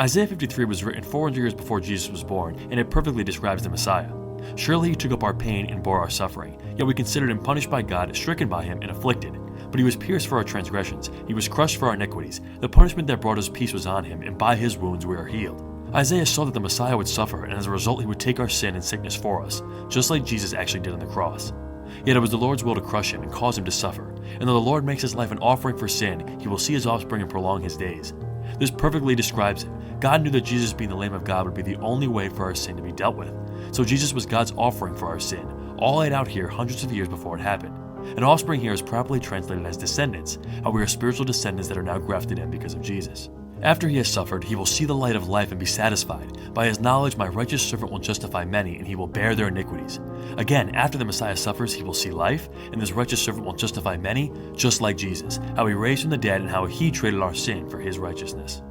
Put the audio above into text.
Isaiah 53 was written 400 years before Jesus was born, and it perfectly describes the Messiah. Surely he took up our pain and bore our suffering, yet we considered him punished by God, stricken by him, and afflicted. But he was pierced for our transgressions, he was crushed for our iniquities. The punishment that brought us peace was on him, and by his wounds we are healed. Isaiah saw that the Messiah would suffer, and as a result he would take our sin and sickness for us, just like Jesus actually did on the cross. Yet it was the Lord's will to crush him and cause him to suffer. And though the Lord makes his life an offering for sin, he will see his offspring and prolong his days. This perfectly describes him. God knew that Jesus being the Lamb of God would be the only way for our sin to be dealt with. So Jesus was God's offering for our sin, all laid out here hundreds of years before it happened. An offspring here is properly translated as descendants, how we are spiritual descendants that are now grafted in because of Jesus. After he has suffered, he will see the light of life and be satisfied. By his knowledge, my righteous servant will justify many, and he will bear their iniquities. Again, after the Messiah suffers, he will see life, and this righteous servant will justify many, just like Jesus, how he raised from the dead and how he traded our sin for his righteousness.